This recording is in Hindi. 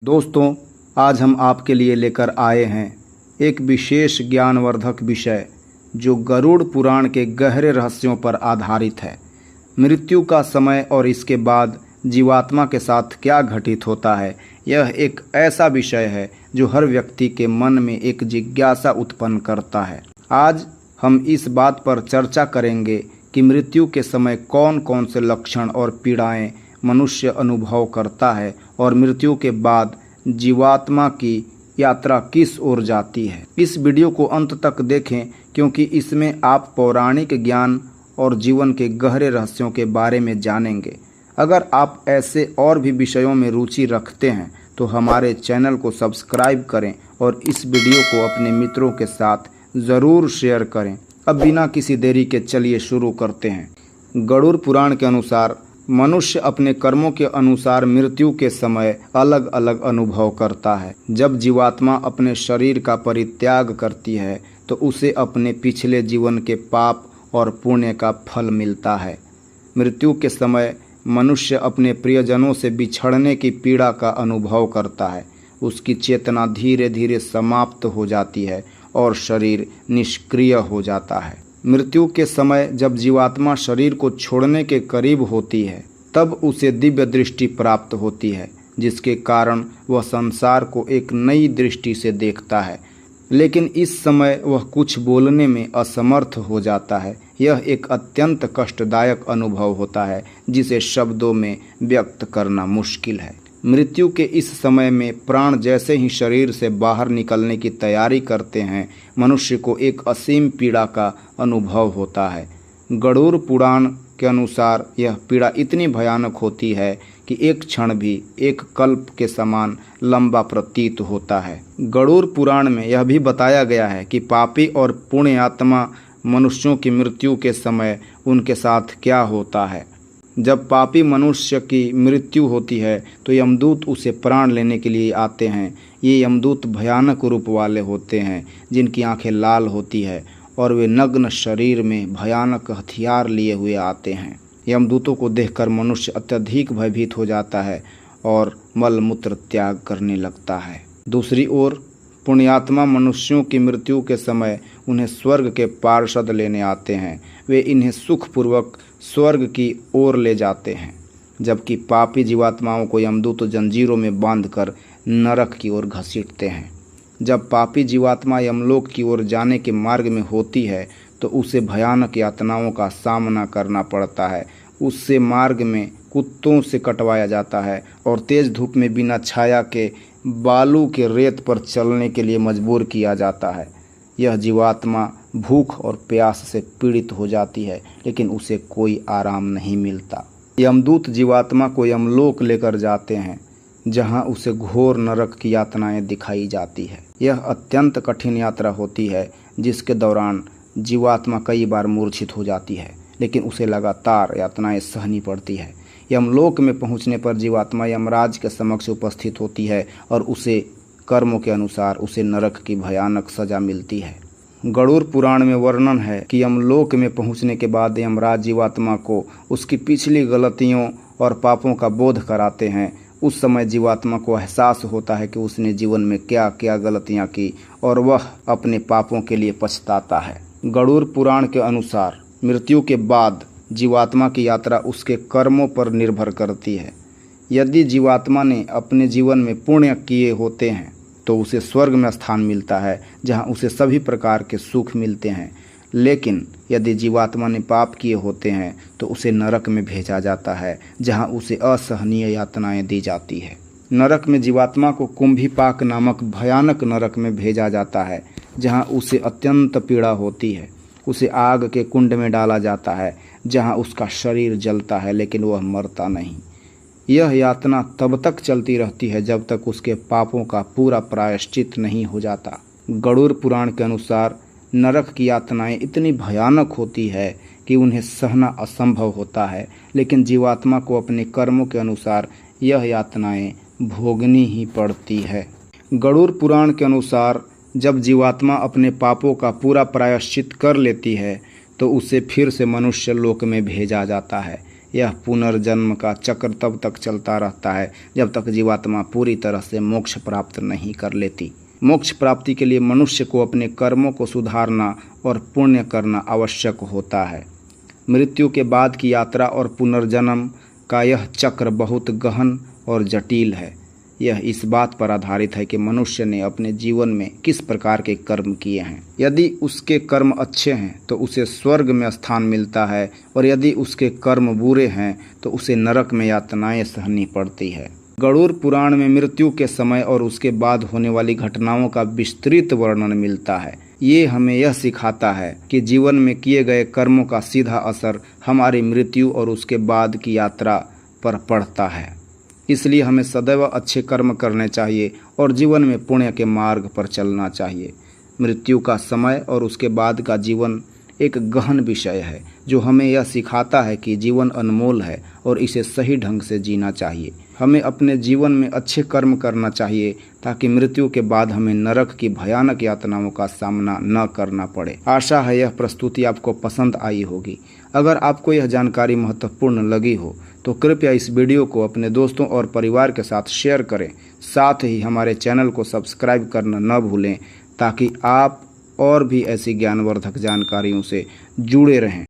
दोस्तों, आज हम आपके लिए लेकर आए हैं एक विशेष ज्ञानवर्धक विषय जो गरुड़ पुराण के गहरे रहस्यों पर आधारित है। मृत्यु का समय और इसके बाद जीवात्मा के साथ क्या घटित होता है, यह एक ऐसा विषय है जो हर व्यक्ति के मन में एक जिज्ञासा उत्पन्न करता है। आज हम इस बात पर चर्चा करेंगे कि मृत्यु के समय कौन कौन से लक्षण और पीड़ाएं मनुष्य अनुभव करता है और मृत्यु के बाद जीवात्मा की यात्रा किस ओर जाती है। इस वीडियो को अंत तक देखें क्योंकि इसमें आप पौराणिक ज्ञान और जीवन के गहरे रहस्यों के बारे में जानेंगे। अगर आप ऐसे और भी विषयों में रुचि रखते हैं तो हमारे चैनल को सब्सक्राइब करें और इस वीडियो को अपने मित्रों के साथ ज़रूर शेयर करें। अब बिना किसी देरी के चलिए शुरू करते हैं। गरुड़ पुराण के अनुसार मनुष्य अपने कर्मों के अनुसार मृत्यु के समय अलग अलग अनुभव करता है। जब जीवात्मा अपने शरीर का परित्याग करती है तो उसे अपने पिछले जीवन के पाप और पुण्य का फल मिलता है। मृत्यु के समय मनुष्य अपने प्रियजनों से बिछड़ने की पीड़ा का अनुभव करता है। उसकी चेतना धीरे धीरे समाप्त हो जाती है और शरीर निष्क्रिय हो जाता है। मृत्यु के समय जब जीवात्मा शरीर को छोड़ने के करीब होती है तब उसे दिव्य दृष्टि प्राप्त होती है, जिसके कारण वह संसार को एक नई दृष्टि से देखता है। लेकिन इस समय वह कुछ बोलने में असमर्थ हो जाता है। यह एक अत्यंत कष्टदायक अनुभव होता है जिसे शब्दों में व्यक्त करना मुश्किल है। मृत्यु के इस समय में प्राण जैसे ही शरीर से बाहर निकलने की तैयारी करते हैं, मनुष्य को एक असीम पीड़ा का अनुभव होता है। गरुड़ पुराण के अनुसार यह पीड़ा इतनी भयानक होती है कि एक क्षण भी एक कल्प के समान लंबा प्रतीत होता है। गरुड़ पुराण में यह भी बताया गया है कि पापी और पुण्य आत्मा मनुष्यों की मृत्यु के समय उनके साथ क्या होता है। जब पापी मनुष्य की मृत्यु होती है तो यमदूत उसे प्राण लेने के लिए आते हैं। ये यमदूत भयानक रूप वाले होते हैं, जिनकी आंखें लाल होती है और वे नग्न शरीर में भयानक हथियार लिए हुए आते हैं। यमदूतों को देखकर मनुष्य अत्यधिक भयभीत हो जाता है और मल मूत्र त्याग करने लगता है। दूसरी ओर पुण्यात्मा मनुष्यों की मृत्यु के समय उन्हें स्वर्ग के पार्षद लेने आते हैं। वे इन्हें सुखपूर्वक स्वर्ग की ओर ले जाते हैं, जबकि पापी जीवात्माओं को यमदूत जंजीरों में बांधकर नरक की ओर घसीटते हैं। जब पापी जीवात्मा यमलोक की ओर जाने के मार्ग में होती है तो उसे भयानक यातनाओं का सामना करना पड़ता है। उससे मार्ग में कुत्तों से कटवाया जाता है और तेज धूप में बिना छाया के बालू के रेत पर चलने के लिए मजबूर किया जाता है। यह जीवात्मा भूख और प्यास से पीड़ित हो जाती है, लेकिन उसे कोई आराम नहीं मिलता। यमदूत जीवात्मा को यमलोक लेकर जाते हैं, जहां उसे घोर नरक की यातनाएं दिखाई जाती है। यह अत्यंत कठिन यात्रा होती है, जिसके दौरान जीवात्मा कई बार मूर्छित हो जाती है, लेकिन उसे लगातार यातनाएं सहनी पड़ती है। यमलोक में पहुंचने पर जीवात्मा यमराज के समक्ष उपस्थित होती है और उसे कर्मों के अनुसार उसे नरक की भयानक सजा मिलती है। गरुड़ पुराण में वर्णन है कि यमलोक में पहुंचने के बाद यमराज जीवात्मा को उसकी पिछली गलतियों और पापों का बोध कराते हैं। उस समय जीवात्मा को एहसास होता है कि उसने जीवन में क्या क्या गलतियां की और वह अपने पापों के लिए पछताता है। गरुड़ पुराण के अनुसार मृत्यु के बाद जीवात्मा की यात्रा उसके कर्मों पर निर्भर करती है। यदि जीवात्मा ने अपने जीवन में पुण्य किए होते हैं तो उसे स्वर्ग में स्थान मिलता है, जहां उसे सभी प्रकार के सुख मिलते हैं। लेकिन यदि जीवात्मा ने पाप किए होते हैं तो उसे नरक में भेजा जाता है, जहां उसे असहनीय यातनाएं दी जाती है। नरक में जीवात्मा को कुंभीपाक नामक भयानक नरक में भेजा जाता है, जहां उसे अत्यंत पीड़ा होती है। उसे आग के कुंड में डाला जाता है, जहां उसका शरीर जलता है, लेकिन वह मरता नहीं। यह यातना तब तक चलती रहती है जब तक उसके पापों का पूरा प्रायश्चित नहीं हो जाता। गरुड़ पुराण के अनुसार नरक की यातनाएं इतनी भयानक होती है कि उन्हें सहना असंभव होता है, लेकिन जीवात्मा को अपने कर्मों के अनुसार यह यातनाएं भोगनी ही पड़ती है। गरुड़ पुराण के अनुसार जब जीवात्मा अपने पापों का पूरा प्रायश्चित कर लेती है तो उसे फिर से मनुष्य लोक में भेजा जाता है। यह पुनर्जन्म का चक्र तब तक चलता रहता है जब तक जीवात्मा पूरी तरह से मोक्ष प्राप्त नहीं कर लेती। मोक्ष प्राप्ति के लिए मनुष्य को अपने कर्मों को सुधारना और पुण्य करना आवश्यक होता है। मृत्यु के बाद की यात्रा और पुनर्जन्म का यह चक्र बहुत गहन और जटिल है। यह इस बात पर आधारित है कि मनुष्य ने अपने जीवन में किस प्रकार के कर्म किए हैं। यदि उसके कर्म अच्छे हैं तो उसे स्वर्ग में स्थान मिलता है, और यदि उसके कर्म बुरे हैं तो उसे नरक में यातनाएं सहनी पड़ती है। गरुड़ पुराण में मृत्यु के समय और उसके बाद होने वाली घटनाओं का विस्तृत वर्णन मिलता है। ये हमें यह सिखाता है कि जीवन में किए गए कर्मों का सीधा असर हमारी मृत्यु और उसके बाद की यात्रा पर पड़ता है। इसलिए हमें सदैव अच्छे कर्म करने चाहिए और जीवन में पुण्य के मार्ग पर चलना चाहिए। मृत्यु का समय और उसके बाद का जीवन एक गहन विषय है जो हमें यह सिखाता है कि जीवन अनमोल है और इसे सही ढंग से जीना चाहिए। हमें अपने जीवन में अच्छे कर्म करना चाहिए ताकि मृत्यु के बाद हमें नरक की भयानक यातनाओं का सामना न करना पड़े। आशा है यह प्रस्तुति आपको पसंद आई होगी। अगर आपको यह जानकारी महत्वपूर्ण लगी हो तो कृपया इस वीडियो को अपने दोस्तों और परिवार के साथ शेयर करें। साथ ही हमारे चैनल को सब्सक्राइब करना न भूलें ताकि आप और भी ऐसी ज्ञानवर्धक जानकारियों से जुड़े रहें।